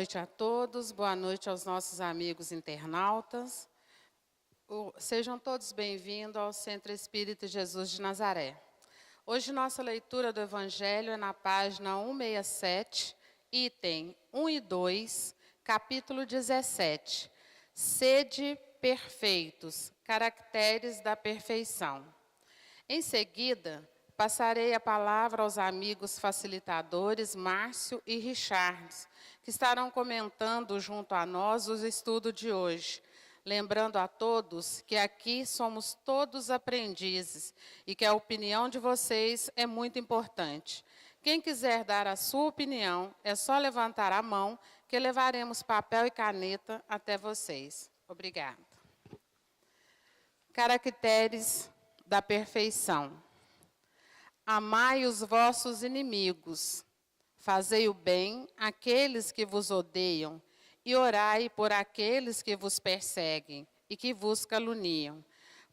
noite a todos, boa noite aos nossos amigos internautas. Sejam todos bem-vindos ao Centro Espírita Jesus de Nazaré. Hoje nossa leitura do Evangelho é na página 167, item 1 e 2, capítulo 17. Sede perfeitos, caracteres da perfeição. Em seguida, passarei a palavra aos amigos facilitadores Márcio e Richard, que estarão comentando junto a nós o estudo de hoje. Lembrando a todos que aqui somos todos aprendizes e que a opinião de vocês é muito importante. Quem quiser dar a sua opinião, é só levantar a mão que levaremos papel e caneta até vocês. Obrigada. Caracteres da perfeição. Amai os vossos inimigos, fazei o bem àqueles que vos odeiam, e orai por aqueles que vos perseguem e que vos caluniam.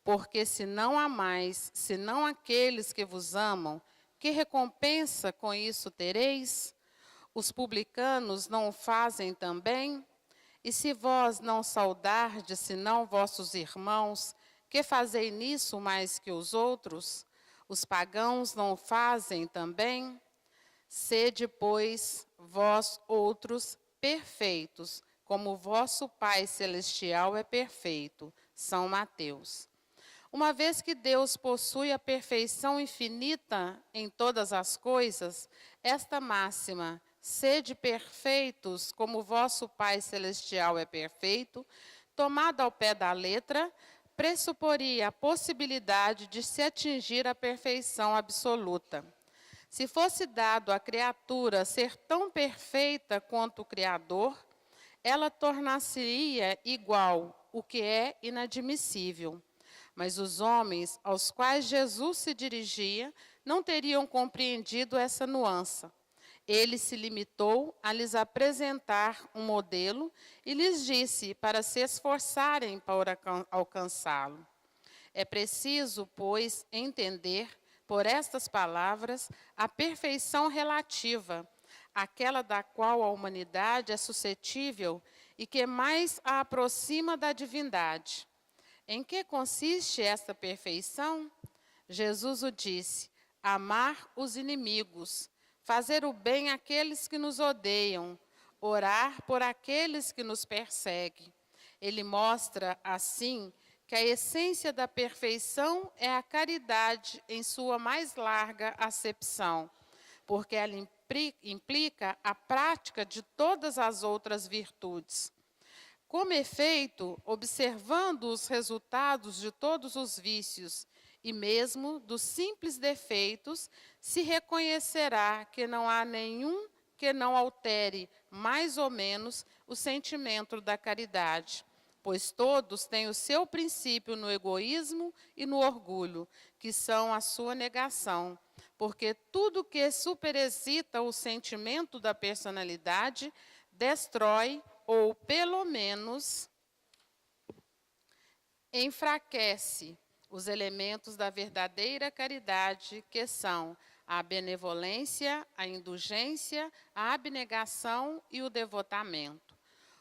Porque se não amais, senão aqueles que vos amam, que recompensa com isso tereis? Os publicanos não o fazem também? E se vós não saudardes, senão vossos irmãos, que fazei nisso mais que os outros? Os pagãos não o fazem também? Sede, pois, vós outros perfeitos, como o vosso Pai Celestial é perfeito. São Mateus. Uma vez que Deus possui a perfeição infinita em todas as coisas, esta máxima, sede perfeitos, como o vosso Pai Celestial é perfeito, tomada ao pé da letra, pressuporia a possibilidade de se atingir a perfeição absoluta. Se fosse dado à criatura ser tão perfeita quanto o Criador, ela tornar-se-ia igual, o que é inadmissível. Mas os homens aos quais Jesus se dirigia não teriam compreendido essa nuance. Ele se limitou a lhes apresentar um modelo e lhes disse para se esforçarem para alcançá-lo. É preciso, pois, entender, por estas palavras, a perfeição relativa, aquela da qual a humanidade é suscetível e que mais a aproxima da divindade. Em que consiste esta perfeição? Jesus o disse: amar os inimigos, fazer o bem àqueles que nos odeiam, orar por aqueles que nos perseguem. Ele mostra, assim, que a essência da perfeição é a caridade em sua mais larga acepção, porque ela implica a prática de todas as outras virtudes. Como efeito, observando os resultados de todos os vícios e mesmo dos simples defeitos, se reconhecerá que não há nenhum que não altere mais ou menos o sentimento da caridade, pois todos têm o seu princípio no egoísmo e no orgulho, que são a sua negação, porque tudo que superexcita o sentimento da personalidade destrói ou, pelo menos, enfraquece os elementos da verdadeira caridade, que são a benevolência, a indulgência, a abnegação e o devotamento.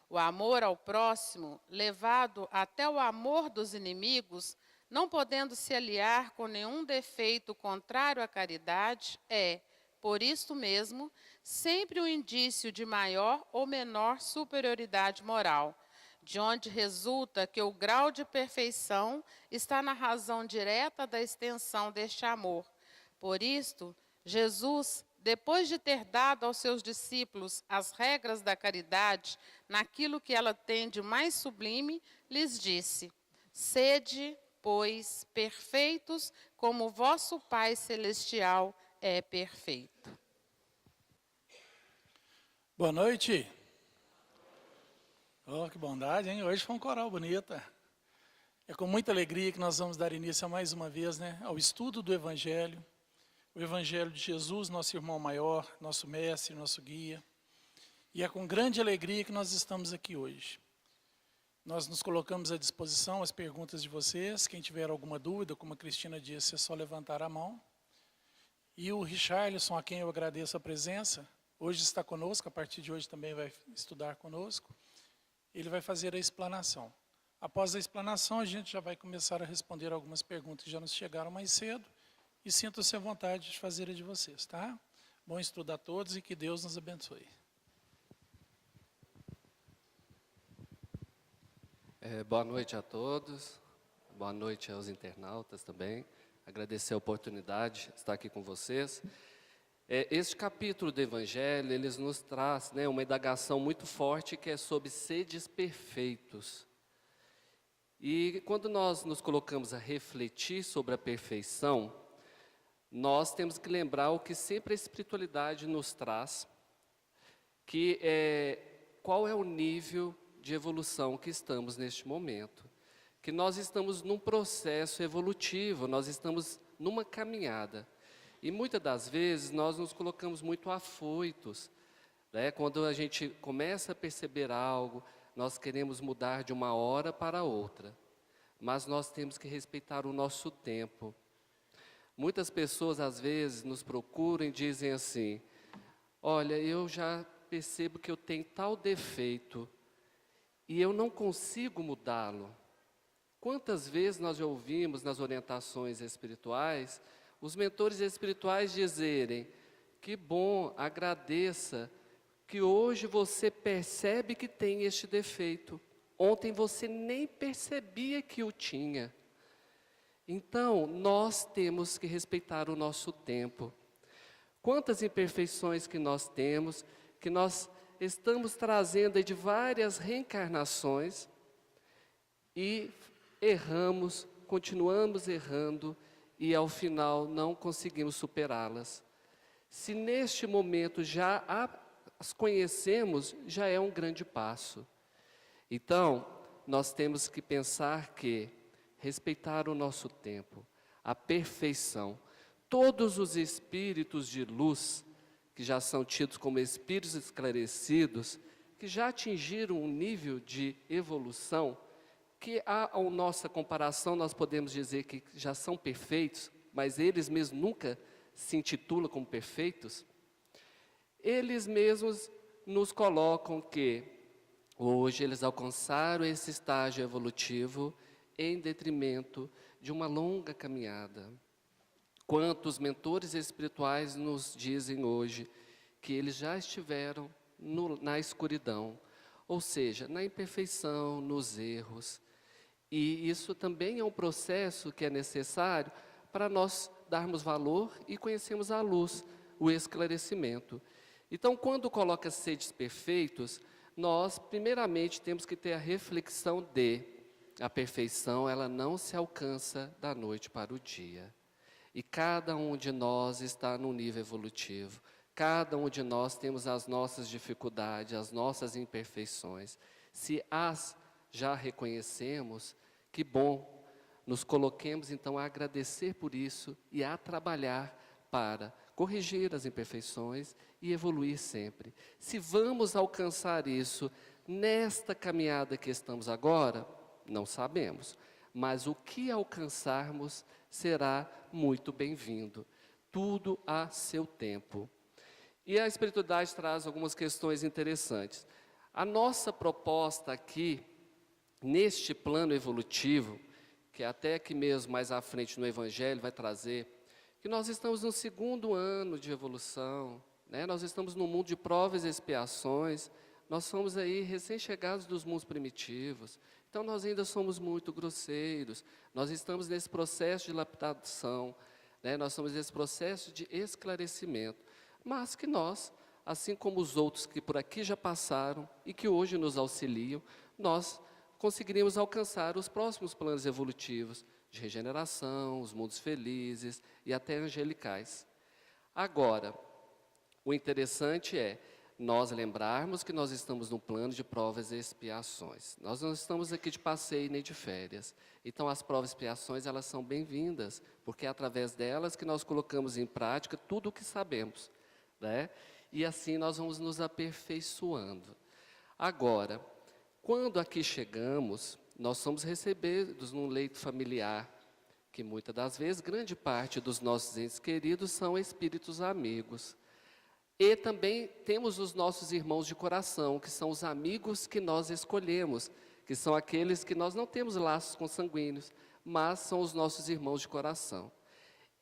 O amor ao próximo, levado até o amor dos inimigos, não podendo se aliar com nenhum defeito contrário à caridade, é, por isto mesmo, sempre um indício de maior ou menor superioridade moral, de onde resulta que o grau de perfeição está na razão direta da extensão deste amor. Por isto, Jesus, depois de ter dado aos seus discípulos as regras da caridade, naquilo que ela tem de mais sublime, lhes disse: sede, pois, perfeitos, como o vosso Pai Celestial é perfeito. Boa noite. Oh, que bondade, hein? Hoje foi um coral bonita. É com muita alegria que nós vamos dar início a mais uma vez, ao estudo do Evangelho. O Evangelho de Jesus, nosso irmão maior, nosso mestre, nosso guia. E é com grande alegria que nós estamos aqui hoje. Nós nos colocamos à disposição as perguntas de vocês. Quem tiver alguma dúvida, como a Cristina disse, é só levantar a mão. E o Richarlison, a quem eu agradeço a presença, hoje está conosco, a partir de hoje também vai estudar conosco. Ele vai fazer a explanação. Após a explanação, a gente já vai começar a responder algumas perguntas que já nos chegaram mais cedo. E sinto-se à vontade de fazer a de vocês, tá? Bom estudo a todos e que Deus nos abençoe. Boa noite a todos, boa noite aos internautas também. Agradecer a oportunidade de estar aqui com vocês. Este capítulo do Evangelho, ele nos traz, né, uma indagação muito forte que é sobre sedes perfeitos. E quando nós nos colocamos a refletir sobre a perfeição, nós temos que lembrar o que sempre a espiritualidade nos traz, que qual é o nível de evolução que estamos neste momento. Que nós estamos num processo evolutivo, nós estamos numa caminhada. E muitas das vezes nós nos colocamos muito afoitos, né? Quando a gente começa a perceber algo, nós queremos mudar de uma hora para outra. Mas nós temos que respeitar o nosso tempo. Muitas pessoas às vezes nos procuram e dizem assim: olha, eu já percebo que eu tenho tal defeito e eu não consigo mudá-lo. Quantas vezes nós já ouvimos nas orientações espirituais os mentores espirituais dizerem: que bom, agradeça, que hoje você percebe que tem este defeito. Ontem você nem percebia que o tinha. Então, nós temos que respeitar o nosso tempo. Quantas imperfeições que nós temos, que nós estamos trazendo de várias reencarnações e erramos, continuamos errando e ao final não conseguimos superá-las. Se neste momento já as conhecemos, já é um grande passo. Então, nós temos que pensar que respeitar o nosso tempo, a perfeição. Todos os espíritos de luz, que já são tidos como espíritos esclarecidos, que já atingiram um nível de evolução, que a nossa comparação nós podemos dizer que já são perfeitos, mas eles mesmos nunca se intitulam como perfeitos, eles mesmos nos colocam que hoje eles alcançaram esse estágio evolutivo em detrimento de uma longa caminhada. Quantos mentores espirituais nos dizem hoje que eles já estiveram na escuridão, ou seja, na imperfeição, nos erros. E isso também é um processo que é necessário para nós darmos valor e conhecermos a luz, o esclarecimento. Então, quando coloca sedes perfeitos, nós primeiramente temos que ter a reflexão de a perfeição, ela não se alcança da noite para o dia. E cada um de nós está num nível evolutivo. Cada um de nós temos as nossas dificuldades, as nossas imperfeições. Se as já reconhecemos, que bom, nos coloquemos então a agradecer por isso e a trabalhar para corrigir as imperfeições e evoluir sempre. Se vamos alcançar isso nesta caminhada que estamos agora, não sabemos. Mas o que alcançarmos será muito bem-vindo. Tudo a seu tempo. E a espiritualidade traz algumas questões interessantes. A nossa proposta aqui, neste plano evolutivo, que até aqui mesmo, mais à frente no Evangelho, vai trazer, que nós estamos no 2º ano de evolução, né? Nós estamos num mundo de provas e expiações, nós somos aí recém-chegados dos mundos primitivos, então nós ainda somos muito grosseiros, nós estamos nesse processo de lapidação, né? Nós estamos nesse processo de esclarecimento, mas que nós, assim como os outros que por aqui já passaram e que hoje nos auxiliam, nós conseguiríamos alcançar os próximos planos evolutivos de regeneração, os mundos felizes e até angelicais. Agora, o interessante é nós lembrarmos que nós estamos num plano de provas e expiações. Nós não estamos aqui de passeio nem de férias. Então, as provas e expiações, elas são bem-vindas, porque é através delas que nós colocamos em prática tudo o que sabemos, né? E assim nós vamos nos aperfeiçoando. Agora, quando aqui chegamos, nós somos recebidos num leito familiar, que muitas das vezes, grande parte dos nossos entes queridos são espíritos amigos. E também temos os nossos irmãos de coração, que são os amigos que nós escolhemos, que são aqueles que nós não temos laços consanguíneos, mas são os nossos irmãos de coração.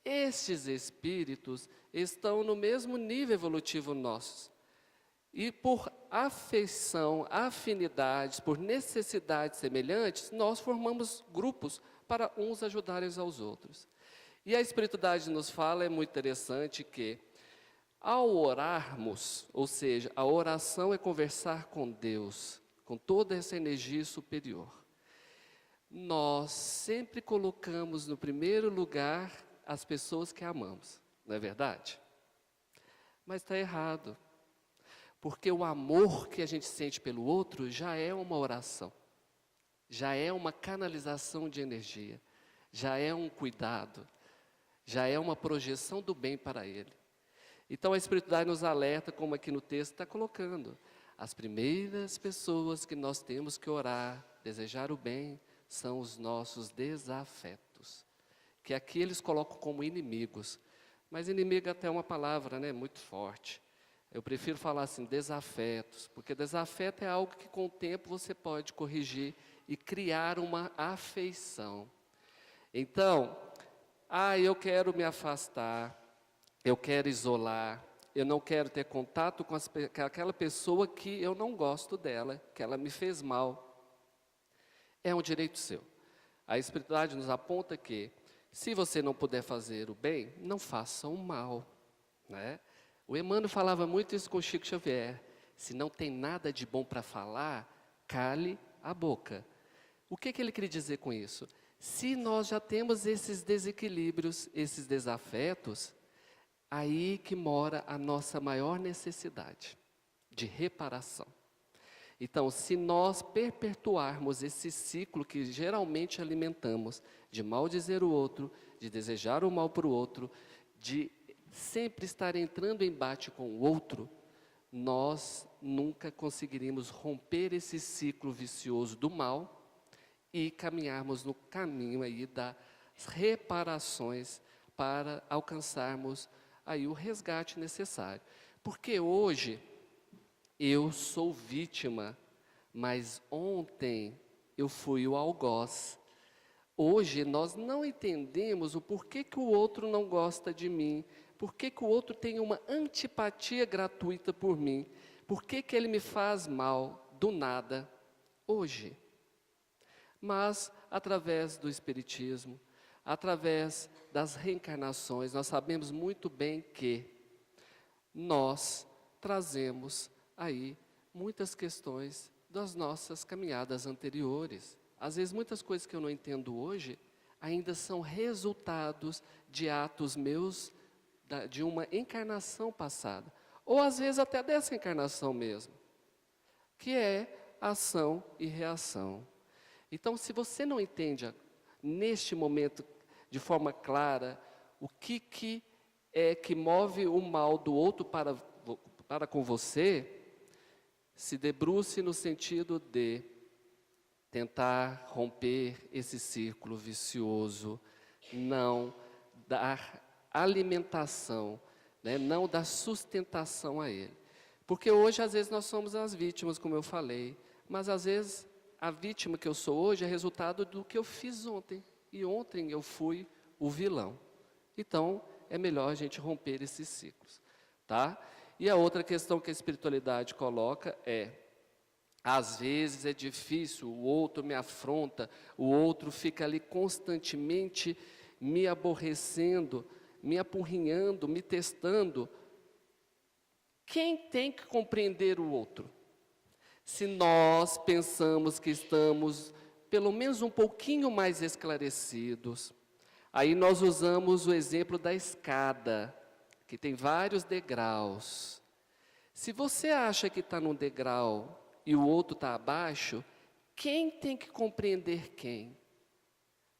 Estes espíritos estão no mesmo nível evolutivo nossos. E por afeição, afinidades, por necessidades semelhantes, nós formamos grupos para uns ajudarem aos outros. E a espiritualidade nos fala, é muito interessante, que ao orarmos, ou seja, a oração é conversar com Deus, com toda essa energia superior. Nós sempre colocamos no primeiro lugar as pessoas que amamos, não é verdade? Mas está errado, porque o amor que a gente sente pelo outro já é uma oração, já é uma canalização de energia, já é um cuidado, já é uma projeção do bem para ele. Então a espiritualidade nos alerta, como aqui no texto está colocando, as primeiras pessoas que nós temos que orar, desejar o bem, são os nossos desafetos, que aqui eles colocam como inimigos, mas inimigo até é uma palavra, né, muito forte. Eu prefiro falar assim, desafetos, porque desafeto é algo que com o tempo você pode corrigir e criar uma afeição. Então, eu quero me afastar, eu quero isolar, eu não quero ter contato com aquela pessoa que eu não gosto dela, que ela me fez mal. É um direito seu. A espiritualidade nos aponta que, se você não puder fazer o bem, não faça o mal, né? O Emmanuel falava muito isso com o Chico Xavier. Se não tem nada de bom para falar, cale a boca. O que ele queria dizer com isso? Se nós já temos esses desequilíbrios, esses desafetos, aí que mora a nossa maior necessidade de reparação. Então, se nós perpetuarmos esse ciclo que geralmente alimentamos, de maldizer o outro, de desejar o mal para o outro, de sempre estar entrando em embate com o outro, nós nunca conseguiríamos romper esse ciclo vicioso do mal e caminharmos no caminho aí das reparações para alcançarmos aí o resgate necessário. Porque hoje eu sou vítima, mas ontem eu fui o algoz. Hoje nós não entendemos o porquê que o outro não gosta de mim, porquê que o outro tem uma antipatia gratuita por mim, porquê que ele me faz mal do nada, hoje. Mas através do Espiritismo, através das reencarnações, nós sabemos muito bem que nós trazemos aí muitas questões das nossas caminhadas anteriores. Às vezes, muitas coisas que eu não entendo hoje, ainda são resultados de atos meus, de uma encarnação passada. Ou, às vezes, até dessa encarnação mesmo, que é ação e reação. Então, se você não entende, neste momento, de forma clara, o que é que move o mal do outro para com você, se debruce no sentido de tentar romper esse círculo vicioso, não dar alimentação, né, não dar sustentação a ele. Porque hoje, às vezes, nós somos as vítimas, como eu falei, mas às vezes a vítima que eu sou hoje é resultado do que eu fiz ontem, e ontem eu fui o vilão. Então, é melhor a gente romper esses ciclos, tá? E a outra questão que a espiritualidade coloca é, às vezes é difícil, o outro me afronta, o outro fica ali constantemente me aborrecendo, me apurrinhando, me testando. Quem tem que compreender o outro? Se nós pensamos que estamos pelo menos um pouquinho mais esclarecidos, aí nós usamos o exemplo da escada, que tem vários degraus. Se você acha que está num degrau e o outro está abaixo, quem tem que compreender quem?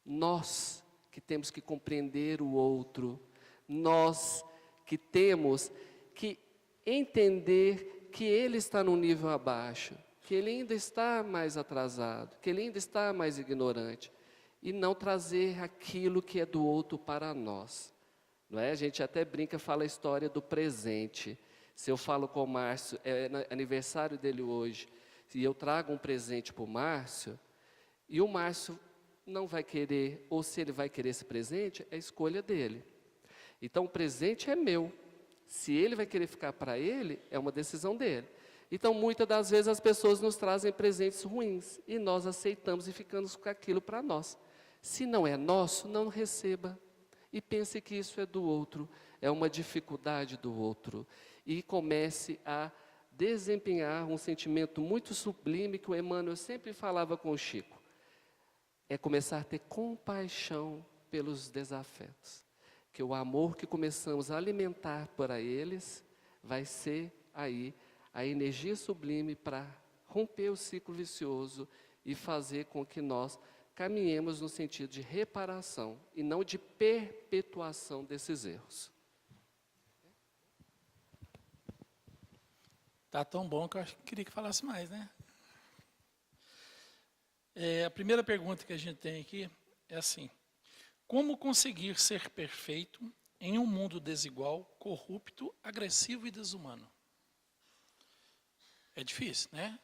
Nós que temos que compreender o outro, nós que temos que entender que ele está num nível abaixo, que ele ainda está mais atrasado, que ele ainda está mais ignorante, e não trazer aquilo que é do outro para nós. Não é? A gente até brinca, fala a história do presente. Se eu falo com o Márcio, é aniversário dele hoje, e eu trago um presente para o Márcio, e o Márcio não vai querer, ou se ele vai querer esse presente, é escolha dele. Então, o presente é meu. Se ele vai querer ficar para ele, é uma decisão dele. Então, muitas das vezes, as pessoas nos trazem presentes ruins, e nós aceitamos e ficamos com aquilo para nós. Se não é nosso, não receba. E pense que isso é do outro, é uma dificuldade do outro. E comece a desempenhar um sentimento muito sublime que o Emmanuel sempre falava com o Chico. É começar a ter compaixão pelos desafetos. Que o amor que começamos a alimentar para eles vai ser aí a energia sublime para romper o ciclo vicioso e fazer com que nós caminhemos no sentido de reparação e não de perpetuação desses erros. Tá tão bom que eu queria que falasse mais, né? A primeira pergunta que a gente tem aqui é assim: como conseguir ser perfeito em um mundo desigual, corrupto, agressivo e desumano? É difícil, né?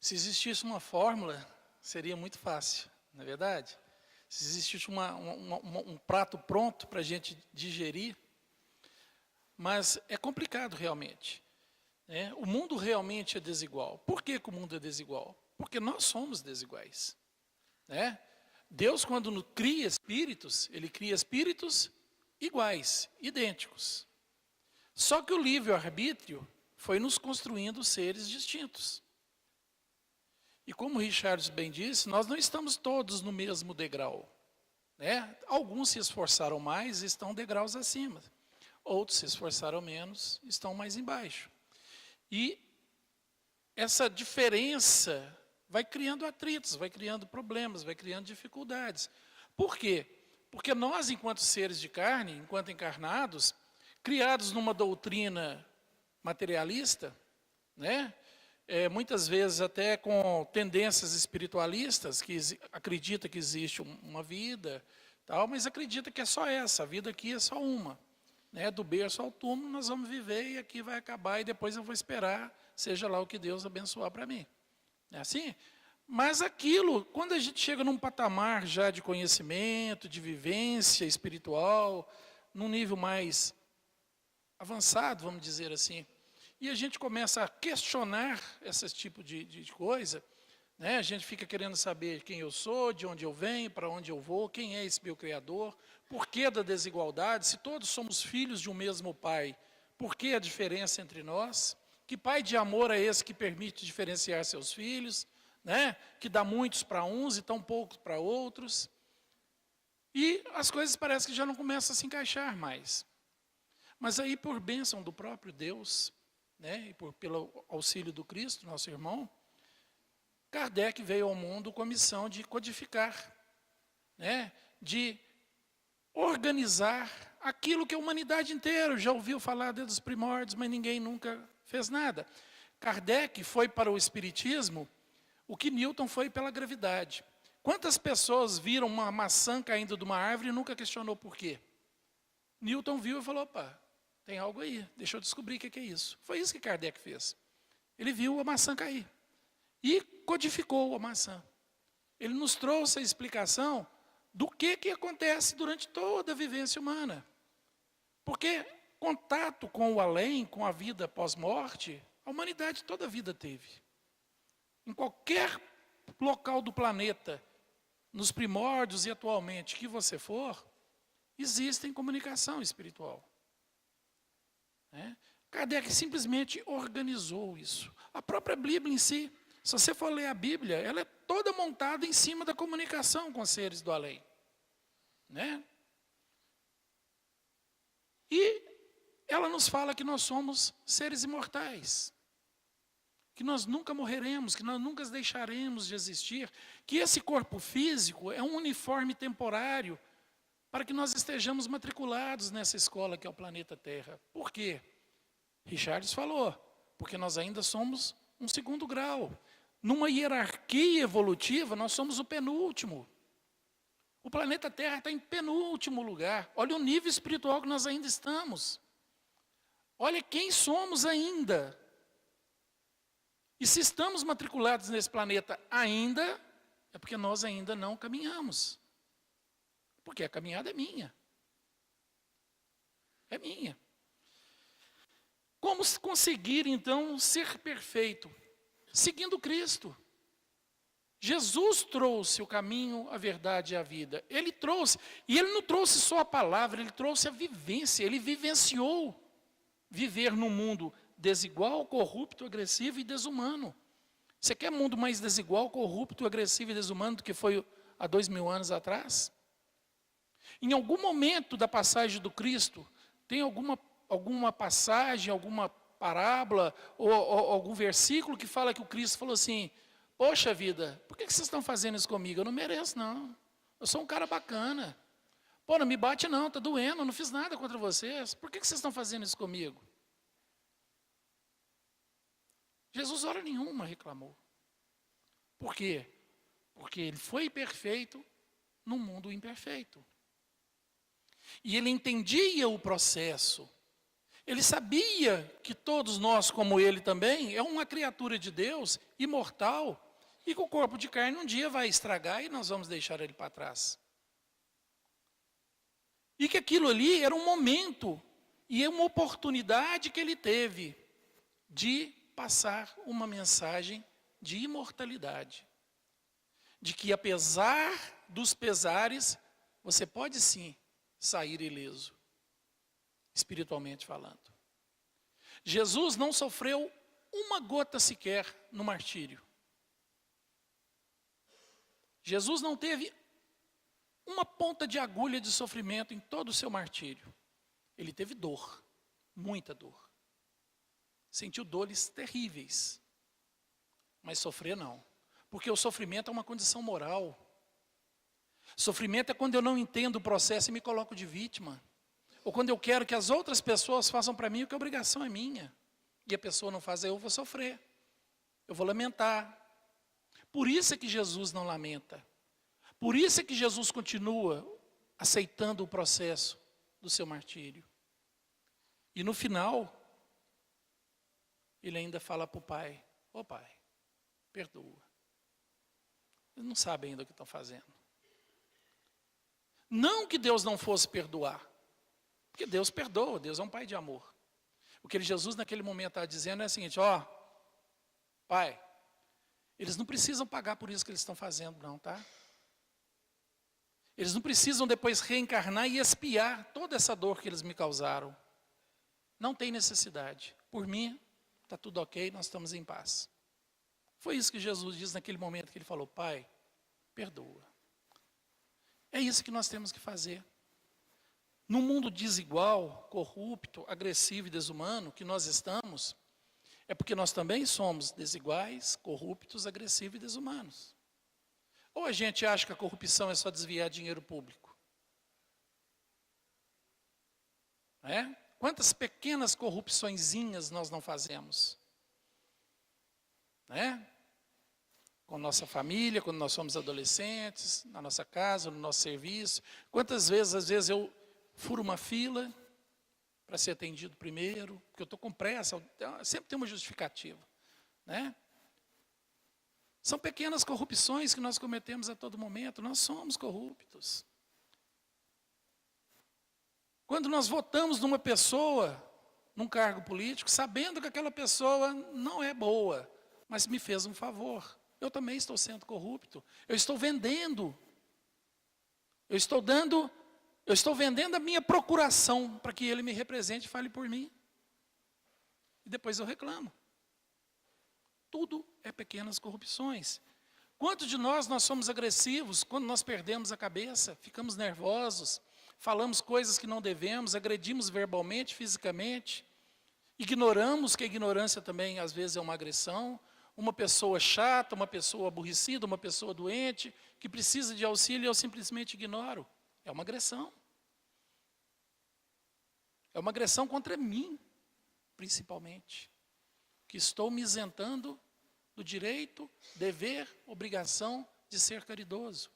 Se existisse uma fórmula, seria muito fácil, não é verdade? Se existisse um prato pronto para a gente digerir, mas é complicado realmente. Né? O mundo realmente é desigual. Por que o mundo é desigual? Porque nós somos desiguais. Né? Deus, quando cria espíritos, Ele cria espíritos iguais, idênticos. Só que o livre-arbítrio foi nos construindo seres distintos. E como o Richard bem disse, nós não estamos todos no mesmo degrau. Né? Alguns se esforçaram mais e estão degraus acima. Outros se esforçaram menos e estão mais embaixo. E essa diferença vai criando atritos, vai criando problemas, vai criando dificuldades. Por quê? Porque nós, enquanto seres de carne, enquanto encarnados, criados numa doutrina materialista, né? Muitas vezes até com tendências espiritualistas, que acredita que existe uma vida, tal, mas acredita que é só essa, a vida aqui é só uma. Né? Do berço ao túmulo nós vamos viver e aqui vai acabar e depois eu vou esperar, seja lá o que Deus abençoar para mim. É assim? Mas aquilo, quando a gente chega num patamar já de conhecimento, de vivência espiritual, num nível mais avançado, vamos dizer assim, e a gente começa a questionar esse tipo de coisa, né? A gente fica querendo saber quem eu sou, de onde eu venho, para onde eu vou, quem é esse meu Criador, por que da desigualdade, se todos somos filhos de um mesmo Pai, por que a diferença entre nós? Que Pai de amor é esse que permite diferenciar seus filhos, né? Que dá muitos para uns e tão poucos para outros? E as coisas parecem que já não começam a se encaixar mais. Mas aí, por bênção do próprio Deus, né, e pelo auxílio do Cristo, nosso irmão, Kardec veio ao mundo com a missão de codificar, né, de organizar aquilo que a humanidade inteira já ouviu falar desde os primórdios, mas ninguém nunca fez nada. Kardec foi para o Espiritismo o que Newton foi pela gravidade. Quantas pessoas viram uma maçã caindo de uma árvore e nunca questionou por quê? Newton viu e falou: opa, tem algo aí, deixa eu descobrir o que é isso. Foi isso que Kardec fez. Ele viu a maçã cair e codificou a maçã. Ele nos trouxe a explicação do que acontece durante toda a vivência humana. Porque contato com o além, com a vida pós-morte, a humanidade toda a vida teve. Em qualquer local do planeta, nos primórdios e atualmente que você for, existe comunicação espiritual. Né? Kardec simplesmente organizou isso. A própria Bíblia em si, se você for ler a Bíblia, ela é toda montada em cima da comunicação com os seres do além. Né? E ela nos fala que nós somos seres imortais, que nós nunca morreremos, que nós nunca deixaremos de existir, que esse corpo físico é um uniforme temporário para que nós estejamos matriculados nessa escola que é o planeta Terra. Por quê? Richards falou, porque nós ainda somos um segundo grau. Numa hierarquia evolutiva, nós somos o penúltimo. O planeta Terra está em penúltimo lugar. Olha o nível espiritual que nós ainda estamos. Olha quem somos ainda. E se estamos matriculados nesse planeta ainda, é porque nós ainda não caminhamos. Porque a caminhada é minha. É minha. Como conseguir, então, ser perfeito? Seguindo Cristo. Jesus trouxe o caminho, a verdade e a vida. Ele trouxe, e ele não trouxe só a palavra, ele trouxe a vivência, ele vivenciou viver num mundo desigual, corrupto, agressivo e desumano. Você quer um mundo mais desigual, corrupto, agressivo e desumano do que foi há 2000 anos atrás? Em algum momento da passagem do Cristo, tem alguma passagem, alguma parábola, ou algum versículo que fala que o Cristo falou assim: poxa vida, por que vocês estão fazendo isso comigo? Eu não mereço, não. Eu sou um cara bacana. Pô, não me bate não, está doendo, eu não fiz nada contra vocês. Por que vocês estão fazendo isso comigo? Jesus, hora nenhuma, reclamou. Por quê? Porque ele foi perfeito num mundo imperfeito. E ele entendia o processo. Ele sabia que todos nós, como ele também, é uma criatura de Deus, imortal, e que o corpo de carne um dia vai estragar e nós vamos deixar ele para trás. E que aquilo ali era um momento e uma oportunidade que ele teve de passar uma mensagem de imortalidade. De que apesar dos pesares, você pode sim sair ileso, espiritualmente falando. Jesus não sofreu uma gota sequer no martírio. Jesus não teve uma ponta de agulha de sofrimento em todo o seu martírio. Ele teve dor, muita dor. Sentiu dores terríveis. Mas sofrer não. Porque o sofrimento é uma condição moral. Sofrimento é quando eu não entendo o processo e me coloco de vítima. Ou quando eu quero que as outras pessoas façam para mim o que a obrigação é minha. E a pessoa não faz, eu vou sofrer. Eu vou lamentar. Por isso é que Jesus não lamenta. Por isso é que Jesus continua aceitando o processo do seu martírio. E no final, ele ainda fala para o Pai: ô Pai, perdoa. Eles não sabem ainda o que estão fazendo. Não que Deus não fosse perdoar. Porque Deus perdoa, Deus é um Pai de amor. O que Jesus naquele momento está dizendo é o seguinte: ó, Pai, eles não precisam pagar por isso que eles estão fazendo não, tá? Eles não precisam depois reencarnar e expiar toda essa dor que eles me causaram. Não tem necessidade. Por mim, está tudo ok, nós estamos em paz. Foi isso que Jesus disse naquele momento que ele falou: Pai, perdoa. É isso que nós temos que fazer. No mundo desigual, corrupto, agressivo e desumano que nós estamos, é porque nós também somos desiguais, corruptos, agressivos e desumanos. Ou a gente acha que a corrupção é só desviar dinheiro público? É? Quantas pequenas corrupçõezinhas nós não fazemos? Né? Com nossa família, quando nós somos adolescentes, na nossa casa, no nosso serviço. Quantas vezes, às vezes eu furo uma fila para ser atendido primeiro, porque eu estou com pressa, sempre tem uma justificativa. Né? São pequenas corrupções que nós cometemos a todo momento, nós somos corruptos. Quando nós votamos numa pessoa, num cargo político, sabendo que aquela pessoa não é boa, mas me fez um favor, eu também estou sendo corrupto. Eu estou vendendo. Eu estou vendendo a minha procuração para que ele me represente e fale por mim. E depois eu reclamo. Tudo é pequenas corrupções. Quantos de nós somos agressivos quando nós perdemos a cabeça, ficamos nervosos, falamos coisas que não devemos, agredimos verbalmente, fisicamente, ignoramos que a ignorância também às vezes é uma agressão, uma pessoa chata, uma pessoa aborrecida, uma pessoa doente, que precisa de auxílio e eu simplesmente ignoro. É uma agressão. É uma agressão contra mim, principalmente. Que estou me isentando do direito, dever, obrigação de ser caridoso.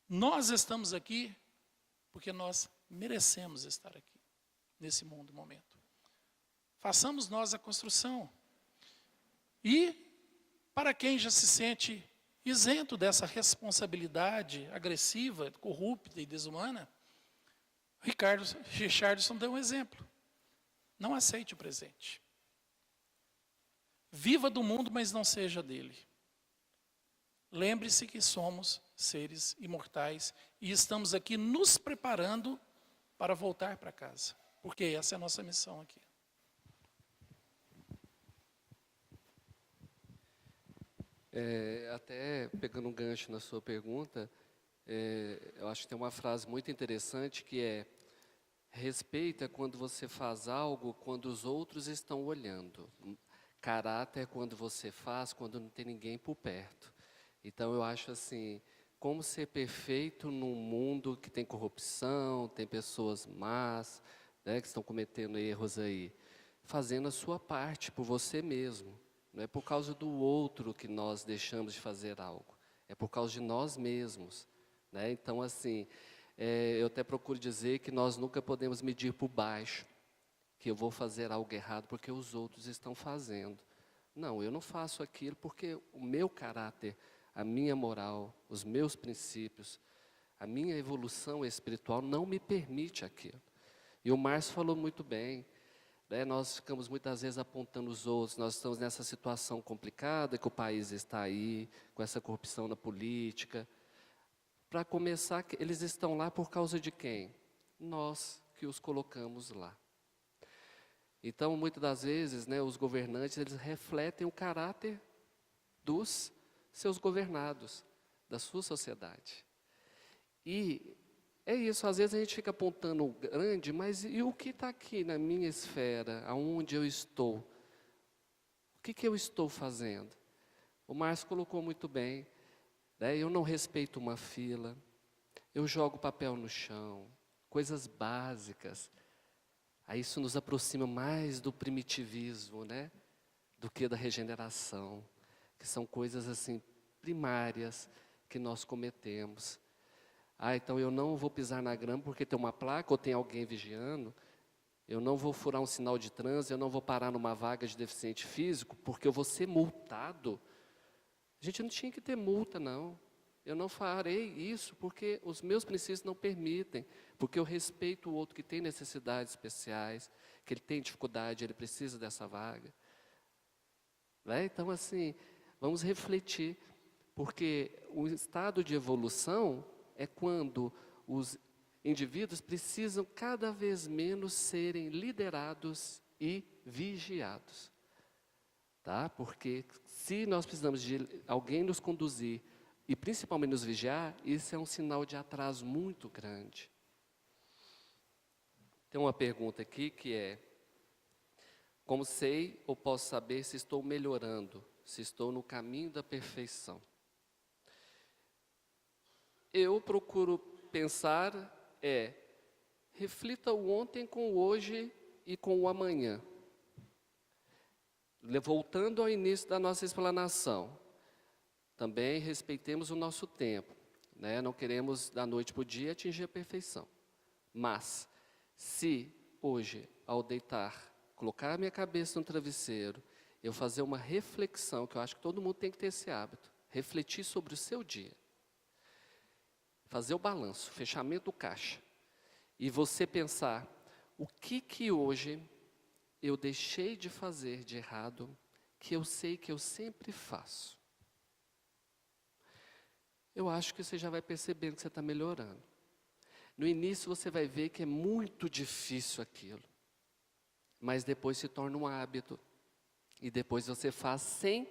Nós estamos aqui porque nós merecemos estar aqui. nesse mundo, momento. Façamos nós a construção. E, para quem já se sente isento dessa responsabilidade agressiva, corrupta e desumana, Richardson deu um exemplo. Não aceite o presente. Viva do mundo, mas não seja dele. Lembre-se que somos seres imortais e estamos aqui nos preparando para voltar para casa, porque essa é a nossa missão aqui. Até pegando um gancho na sua pergunta, eu acho que tem uma frase muito interessante que é: respeito é quando você faz algo quando os outros estão olhando. Caráter é quando você faz quando não tem ninguém por perto. Então eu acho assim, como ser perfeito num mundo que tem corrupção, tem pessoas más, né, que estão cometendo erros aí, fazendo a sua parte por você mesmo. Não é por causa do outro que nós deixamos de fazer algo, é por causa de nós mesmos, né? Então assim, eu até procuro dizer que nós nunca podemos medir por baixo, que eu vou fazer algo errado porque os outros estão fazendo. Não, eu não faço aquilo porque o meu caráter, a minha moral, os meus princípios, a minha evolução espiritual não me permite aquilo. E o Márcio falou muito bem, né? Nós ficamos muitas vezes apontando os outros, nós estamos nessa situação complicada que o país está aí, com essa corrupção na política. Para começar, eles estão lá por causa de quem? Nós que os colocamos lá. Então, muitas das vezes, né, os governantes, eles refletem o caráter dos seus governados, da sua sociedade. E é isso, às vezes a gente fica apontando o grande, mas e o que está aqui na minha esfera, aonde eu estou? O que eu estou fazendo? O Márcio colocou muito bem, né, eu não respeito uma fila, eu jogo papel no chão, coisas básicas. Aí isso nos aproxima mais do primitivismo, né, do que da regeneração, que são coisas assim primárias que nós cometemos. Então eu não vou pisar na grama porque tem uma placa ou tem alguém vigiando. Eu não vou furar um sinal de trânsito, eu não vou parar numa vaga de deficiente físico porque eu vou ser multado. A gente não tinha que ter multa, não. Eu não farei isso porque os meus princípios não permitem, porque eu respeito o outro que tem necessidades especiais, que ele tem dificuldade, ele precisa dessa vaga. Né? Então, assim, vamos refletir, porque o estado de evolução é quando os indivíduos precisam cada vez menos serem liderados e vigiados. Tá? Porque se nós precisamos de alguém nos conduzir, e principalmente nos vigiar, isso é um sinal de atraso muito grande. Tem uma pergunta aqui que é: como sei ou posso saber se estou melhorando, se estou no caminho da perfeição? Eu procuro pensar, reflita o ontem com o hoje e com o amanhã. Voltando ao início da nossa explanação, também respeitemos o nosso tempo, né? Não queremos da noite para o dia atingir a perfeição. Mas, se hoje, ao deitar, colocar a minha cabeça no travesseiro, eu fazer uma reflexão, que eu acho que todo mundo tem que ter esse hábito, refletir sobre o seu dia, fazer o balanço, fechamento do caixa, e você pensar, o que hoje eu deixei de fazer de errado, que eu sei que eu sempre faço. Eu acho que você já vai percebendo que você está melhorando. No início você vai ver que é muito difícil aquilo, mas depois se torna um hábito, e depois você faz sem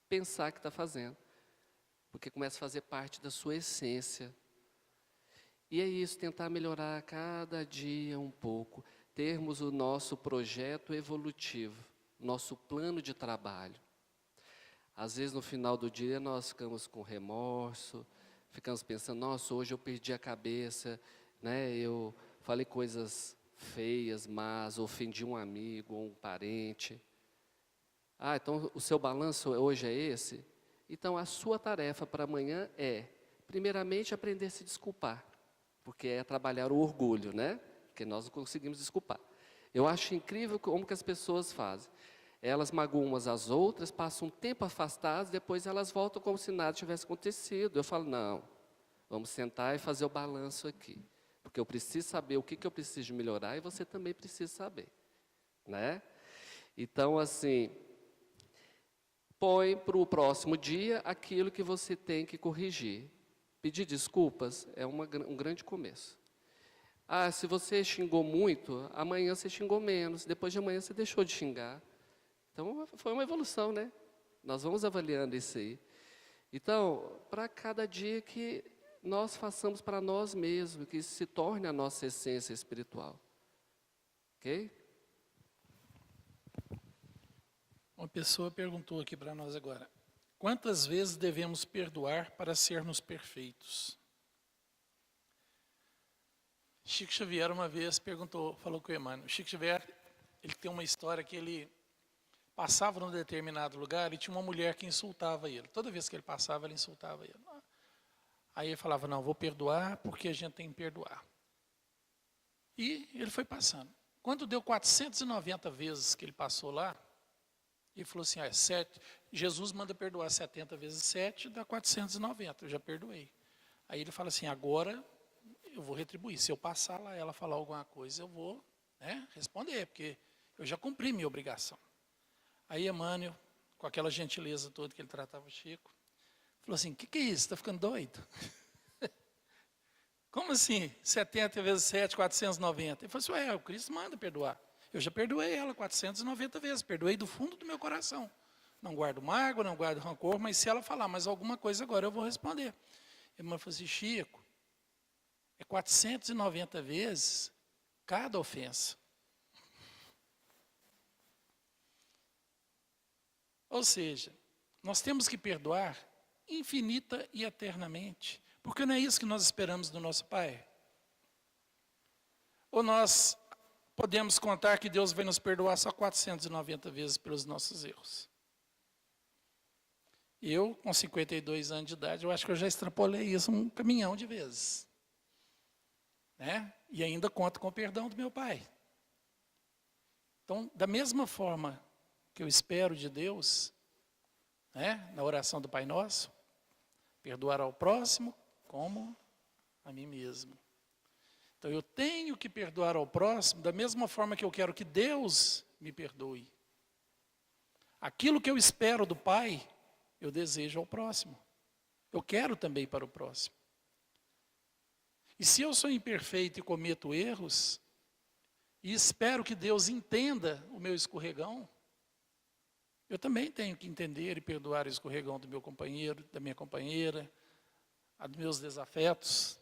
pensar que está fazendo, porque começa a fazer parte da sua essência. E é isso, tentar melhorar a cada dia um pouco, termos o nosso projeto evolutivo, nosso plano de trabalho. Às vezes, no final do dia, nós ficamos com remorso, ficamos pensando, nossa, hoje eu perdi a cabeça, né? Eu falei coisas feias, mas ofendi um amigo ou um parente. Então o seu balanço hoje é esse? Então, a sua tarefa para amanhã é, primeiramente, aprender a se desculpar, porque é trabalhar o orgulho, né? porque nós não conseguimos desculpar. Eu acho incrível como que as pessoas fazem. Elas magoam umas às outras, passam um tempo afastadas, depois elas voltam como se nada tivesse acontecido. Eu falo, não, vamos sentar e fazer o balanço aqui. Porque eu preciso saber o que eu preciso melhorar e você também precisa saber. Né? Então, assim, põe para o próximo dia aquilo que você tem que corrigir. Pedir desculpas é um grande começo. Ah, se você xingou muito, amanhã você xingou menos, depois de amanhã você deixou de xingar. Então, foi uma evolução, né? Nós vamos avaliando isso aí. Então, para cada dia que nós façamos para nós mesmos, que isso se torne a nossa essência espiritual. Ok? Uma pessoa perguntou aqui para nós agora: quantas vezes devemos perdoar para sermos perfeitos? Chico Xavier uma vez falou com o Emmanuel. Chico Xavier, ele tem uma história que ele passava num determinado lugar e tinha uma mulher que insultava ele. Toda vez que ele passava, ela insultava ele. Aí ele falava, não, vou perdoar porque a gente tem que perdoar. E ele foi passando. Quando deu 490 vezes que ele passou lá, ele falou assim, Jesus manda perdoar 70 vezes 7, dá 490, eu já perdoei. Aí ele fala assim, agora eu vou retribuir. Se eu passar lá, ela falar alguma coisa, eu vou responder, porque eu já cumpri minha obrigação. Aí Emmanuel, com aquela gentileza toda que ele tratava o Chico, falou assim, o que é isso? Está ficando doido? Como assim? 70 vezes 7, 490. Ele falou assim, o Cristo manda perdoar. Eu já perdoei ela 490 vezes, perdoei do fundo do meu coração. Não guardo mágoa, não guardo rancor, mas se ela falar mais alguma coisa agora, eu vou responder. Emmanuel falou assim, Chico, é 490 vezes cada ofensa. Ou seja, nós temos que perdoar infinita e eternamente, porque não é isso que nós esperamos do nosso Pai? Ou nós podemos contar que Deus vai nos perdoar só 490 vezes pelos nossos erros? Eu, com 52 anos de idade, eu acho que eu já extrapolei isso um caminhão de vezes. E ainda conto com o perdão do meu Pai. Então, da mesma forma que eu espero de Deus, na oração do Pai Nosso, perdoar ao próximo como a mim mesmo. Então, eu tenho que perdoar ao próximo da mesma forma que eu quero que Deus me perdoe. Aquilo que eu espero do Pai, eu desejo ao próximo. Eu quero também para o próximo. E se eu sou imperfeito e cometo erros, e espero que Deus entenda o meu escorregão, eu também tenho que entender e perdoar o escorregão do meu companheiro, da minha companheira, a dos meus desafetos.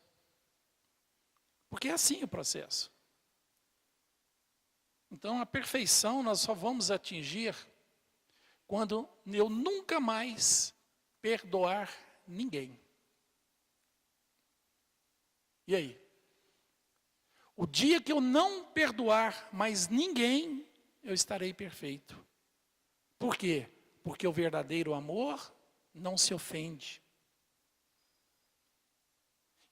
Porque é assim o processo. Então, a perfeição nós só vamos atingir quando eu nunca mais perdoar ninguém. E aí? O dia que eu não perdoar mais ninguém, eu estarei perfeito. Por quê? Porque o verdadeiro amor não se ofende.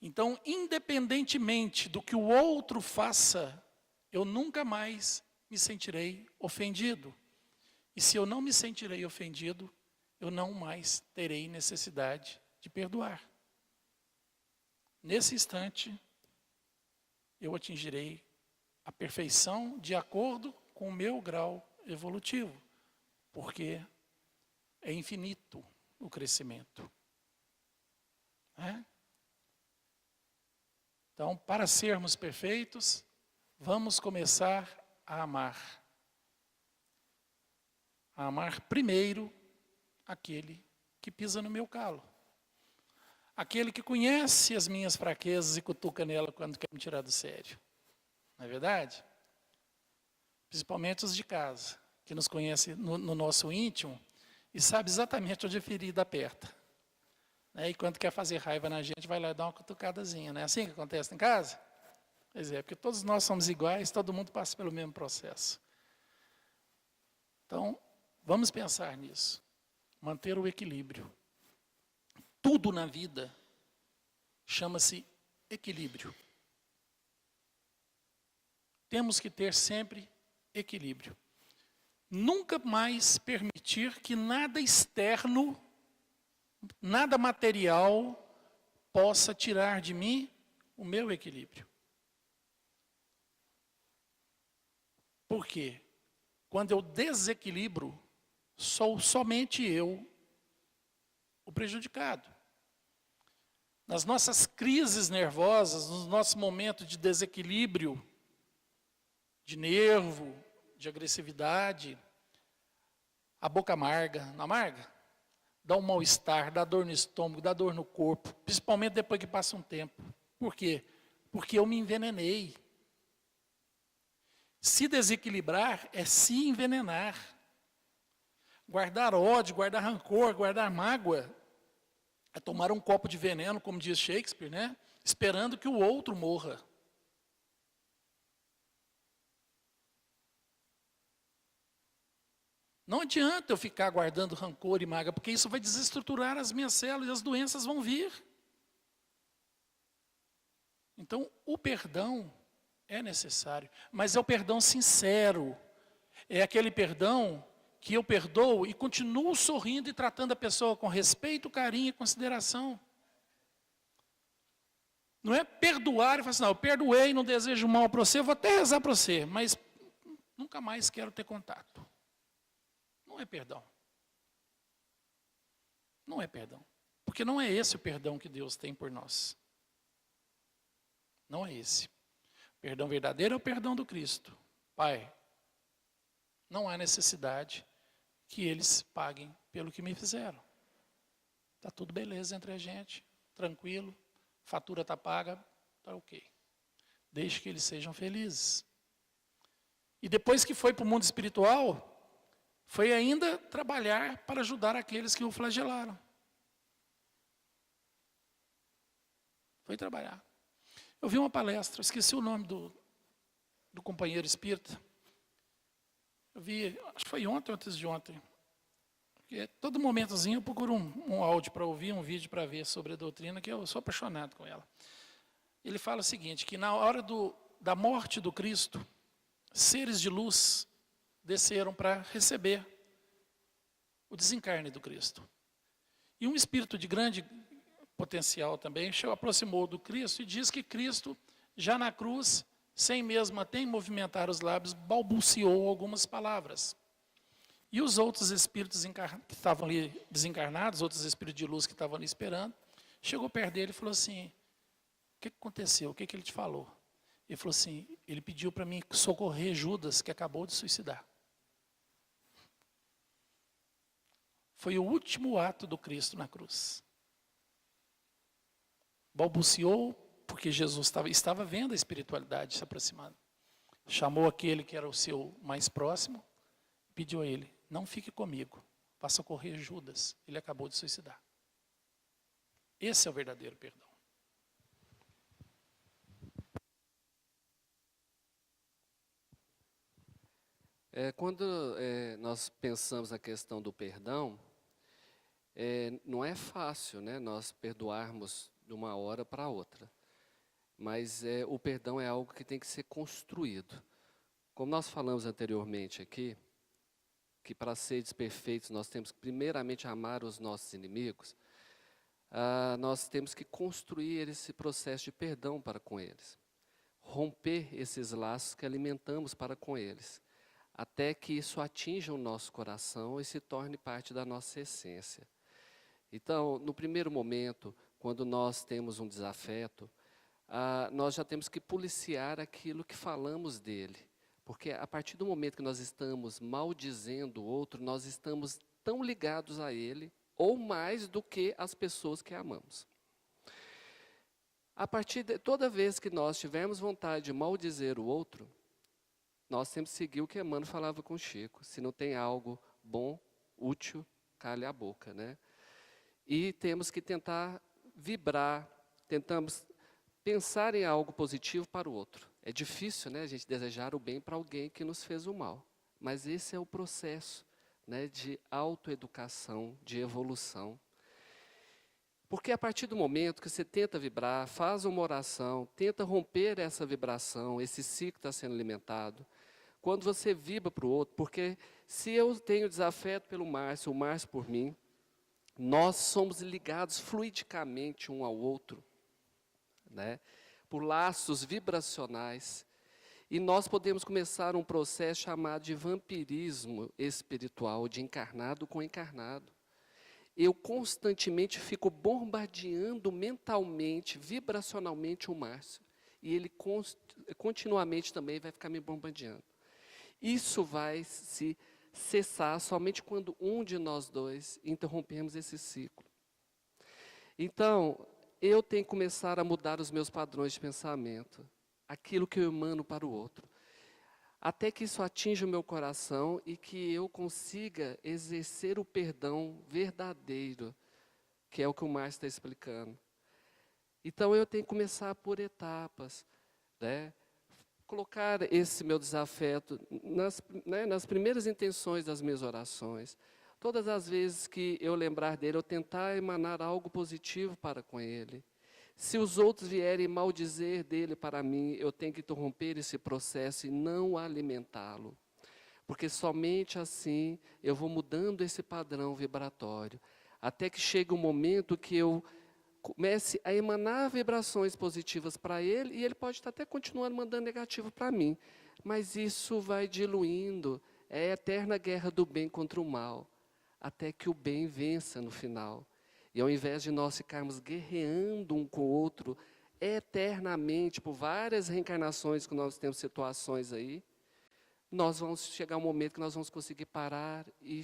Então, independentemente do que o outro faça, eu nunca mais me sentirei ofendido. E se eu não me sentirei ofendido, eu não mais terei necessidade de perdoar. Nesse instante, eu atingirei a perfeição de acordo com o meu grau evolutivo, porque é infinito o crescimento. Então, para sermos perfeitos, vamos começar a amar. A amar primeiro aquele que pisa no meu calo. Aquele que conhece as minhas fraquezas e cutuca nela quando quer me tirar do sério. Não é verdade? Principalmente os de casa, que nos conhecem no nosso íntimo e sabe exatamente onde a ferida aperta. E quando quer fazer raiva na gente, vai lá e dá uma cutucadazinha. Não é assim que acontece em casa? Pois é, porque todos nós somos iguais, todo mundo passa pelo mesmo processo. Então, vamos pensar nisso. Manter o equilíbrio. Tudo na vida chama-se equilíbrio. temos que ter sempre equilíbrio. Nunca mais permitir que nada externo, nada material possa tirar de mim o meu equilíbrio. Por quê? Quando eu desequilibro, sou somente eu o prejudicado. Nas nossas crises nervosas, nos nossos momentos de desequilíbrio, de nervo, de agressividade, a boca amarga, não amarga? Dá um mal-estar, dá dor no estômago, dá dor no corpo, principalmente depois que passa um tempo. Por quê? Porque eu me envenenei. Se desequilibrar é se envenenar. Guardar ódio, guardar rancor, guardar mágoa, é tomar um copo de veneno, como diz Shakespeare, né? Esperando que o outro morra. Não adianta eu ficar guardando rancor e mágoa, porque isso vai desestruturar as minhas células e as doenças vão vir. Então, o perdão é necessário, mas é o perdão sincero. É aquele perdão que eu perdoo e continuo sorrindo e tratando a pessoa com respeito, carinho e consideração. Não é perdoar e falar assim, não, eu perdoei, não desejo mal para você, eu vou até rezar para você, mas nunca mais quero ter contato. Não é perdão. Não é perdão. Porque não é esse o perdão que Deus tem por nós. Não é esse. O perdão verdadeiro é o perdão do Cristo. Pai, não há necessidade que eles paguem pelo que me fizeram. Está tudo beleza entre a gente, tranquilo, fatura está paga, está ok. Deixe que eles sejam felizes. E depois que foi para o mundo espiritual, foi ainda trabalhar para ajudar aqueles que o flagelaram. Foi trabalhar. Eu vi uma palestra, esqueci o nome do companheiro espírita. Eu vi, acho que foi ontem ou antes de ontem. Porque todo momentozinho eu procuro um áudio para ouvir, um vídeo para ver sobre a doutrina, que eu sou apaixonado com ela. Ele fala o seguinte, que na hora da morte do Cristo, seres de luz desceram para receber o desencarne do Cristo. E um espírito de grande potencial também aproximou do Cristo e diz que Cristo, já na cruz, sem mesmo até movimentar os lábios, balbuciou algumas palavras. E os outros espíritos que estavam ali desencarnados, outros espíritos de luz que estavam ali esperando, chegou perto dele e falou assim, o que aconteceu? O que ele te falou? Ele falou assim, ele pediu para mim socorrer Judas, que acabou de suicidar. Foi o último ato do Cristo na cruz. Balbuciou, porque Jesus estava vendo a espiritualidade se aproximando. Chamou aquele que era o seu mais próximo, pediu a ele, não fique comigo, vá socorrer Judas, ele acabou de suicidar. Esse é o verdadeiro perdão. Quando nós pensamos na questão do perdão, não é fácil, né, nós perdoarmos de uma hora para outra. Mas o perdão é algo que tem que ser construído. Como nós falamos anteriormente aqui, que para seres perfeitos nós temos que primeiramente amar os nossos inimigos, nós temos que construir esse processo de perdão para com eles. Romper esses laços que alimentamos para com eles, até que isso atinja o nosso coração e se torne parte da nossa essência. Então, no primeiro momento, quando nós temos um desafeto, nós já temos que policiar aquilo que falamos dele. Porque a partir do momento que nós estamos maldizendo o outro, nós estamos tão ligados a ele, ou mais do que as pessoas que amamos. Toda vez que nós tivermos vontade de maldizer o outro, nós temos que seguir o que Emmanuel falava com Chico. Se não tem algo bom, útil, cale a boca, né? E temos que tentar vibrar, tentamos pensar em algo positivo para o outro. É difícil, né, a gente desejar o bem para alguém que nos fez o mal. Mas esse é o processo, né, de autoeducação, de evolução. Porque a partir do momento que você tenta vibrar, faz uma oração, tenta romper essa vibração, esse ciclo está sendo alimentado, quando você vibra para o outro, porque se eu tenho desafeto pelo Márcio, o Márcio por mim, nós somos ligados fluidicamente um ao outro, né? Por laços vibracionais, e nós podemos começar um processo chamado de vampirismo espiritual, de encarnado com encarnado. Eu constantemente fico bombardeando mentalmente, vibracionalmente o Márcio, e ele continuamente também vai ficar me bombardeando. Isso vai se cessar somente quando um de nós dois interrompemos esse ciclo. Então, eu tenho que começar a mudar os meus padrões de pensamento, aquilo que eu emano para o outro, até que isso atinja o meu coração e que eu consiga exercer o perdão verdadeiro, que é o que o Márcio está explicando. Então, eu tenho que começar por etapas, né? Colocar esse meu desafeto nas primeiras intenções das minhas orações. Todas as vezes que eu lembrar dele, eu tentar emanar algo positivo para com ele. Se os outros vierem maldizer dele para mim, eu tenho que interromper esse processo e não alimentá-lo. Porque somente assim eu vou mudando esse padrão vibratório, até que chegue um momento que eu comece a emanar vibrações positivas para ele, e ele pode estar até continuando mandando negativo para mim, mas isso vai diluindo, é a eterna guerra do bem contra o mal, até que o bem vença no final. E ao invés de nós ficarmos guerreando um com o outro, eternamente, por várias reencarnações que nós temos situações aí, nós vamos chegar um momento que nós vamos conseguir parar e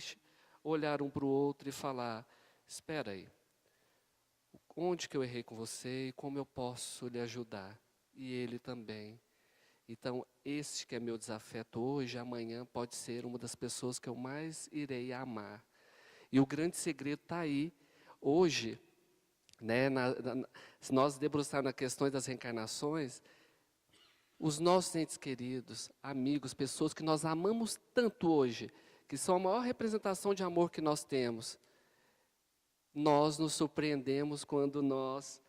olhar um para o outro e falar, espera aí, onde que eu errei com você e como eu posso lhe ajudar? E ele também. Então, este que é meu desafeto hoje, amanhã pode ser uma das pessoas que eu mais irei amar. E o grande segredo está aí. Hoje, né, se nós debruçarmos na questão das reencarnações, os nossos entes queridos, amigos, pessoas que nós amamos tanto hoje, que são a maior representação de amor que nós temos, nós nos surpreendemos quando nós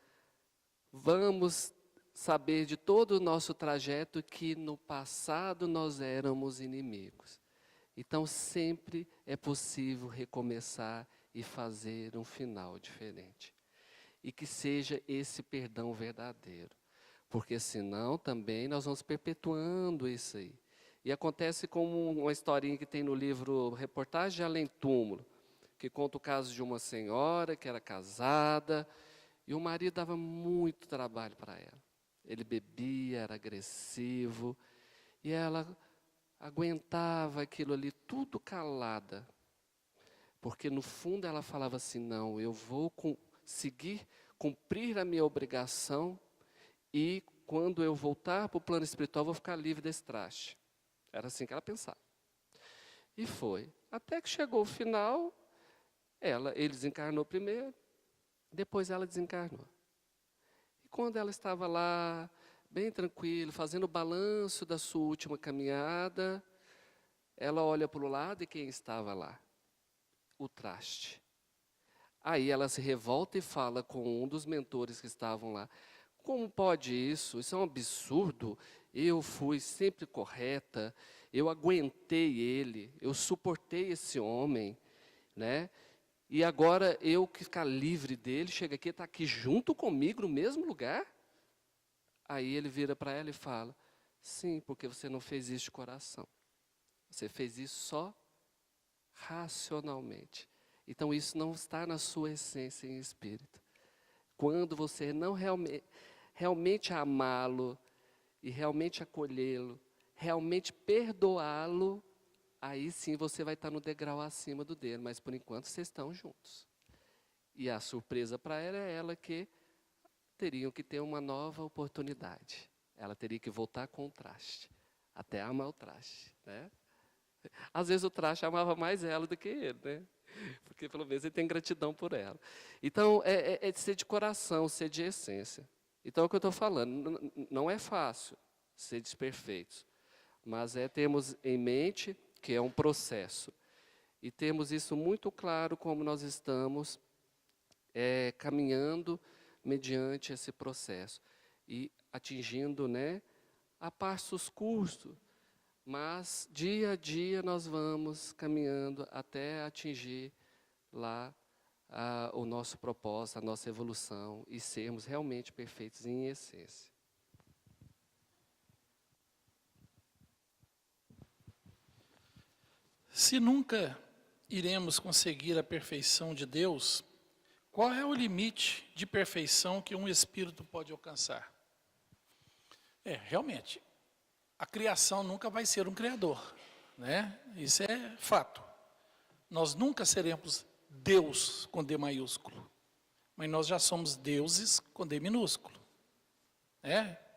vamos saber de todo o nosso trajeto que no passado nós éramos inimigos. Então sempre é possível recomeçar e fazer um final diferente. E que seja esse perdão verdadeiro. Porque senão também nós vamos perpetuando isso aí. E acontece como uma historinha que tem no livro Reportagem de Além Túmulo, que conta o caso de uma senhora que era casada e o marido dava muito trabalho para ela. Ele bebia, era agressivo e ela aguentava aquilo ali tudo calada. Porque no fundo ela falava assim, não, eu vou conseguir cumprir a minha obrigação e quando eu voltar para o plano espiritual vou ficar livre desse traste. Era assim que ela pensava. E foi. Até que chegou o final, ele desencarnou primeiro, depois ela desencarnou. E quando ela estava lá, bem tranquila, fazendo o balanço da sua última caminhada, ela olha para o lado e quem estava lá? O traste. Aí ela se revolta e fala com um dos mentores que estavam lá. Como pode isso? Isso é um absurdo. Eu fui sempre correta, eu aguentei ele, eu suportei esse homem, né? E agora eu que ficar livre dele, chega aqui, está aqui junto comigo no mesmo lugar? Aí ele vira para ela e fala, sim, porque você não fez isso de coração. Você fez isso só racionalmente. Então isso não está na sua essência em espírito. Quando você não realmente amá-lo e realmente acolhê-lo, realmente perdoá-lo, aí sim você vai estar no degrau acima do dele, mas por enquanto vocês estão juntos. E a surpresa para ela é ela que teriam que ter uma nova oportunidade. Ela teria que voltar com o traste, até amar o traste, né? Às vezes o traste amava mais ela do que ele, né? Porque pelo menos ele tem gratidão por ela. Então, é de ser de coração, ser de essência. Então, é o que eu estou falando, não é fácil ser desperfeitos, mas termos em mente que é um processo. E temos isso muito claro como nós estamos caminhando mediante esse processo e atingindo, né, a passos curtos, mas dia a dia nós vamos caminhando até atingir lá o nosso propósito, a nossa evolução e sermos realmente perfeitos em essência. Se nunca iremos conseguir a perfeição de Deus, qual é o limite de perfeição que um espírito pode alcançar? Realmente, a criação nunca vai ser um criador, né? Isso é fato. Nós nunca seremos Deus com D maiúsculo, mas nós já somos deuses com D minúsculo.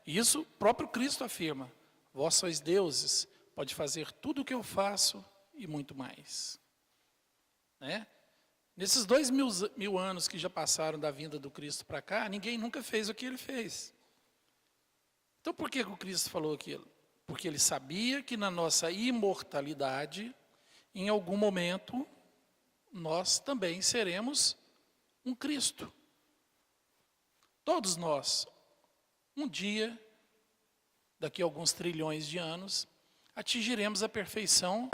Isso o próprio Cristo afirma. Vós sois deuses, pode fazer tudo o que eu faço e muito mais. Nesses 2000 anos que já passaram da vinda do Cristo para cá, ninguém nunca fez o que ele fez. Então por que o Cristo falou aquilo? Porque ele sabia que na nossa imortalidade, em algum momento, nós também seremos um Cristo. Todos nós, um dia, daqui a alguns trilhões de anos, atingiremos a perfeição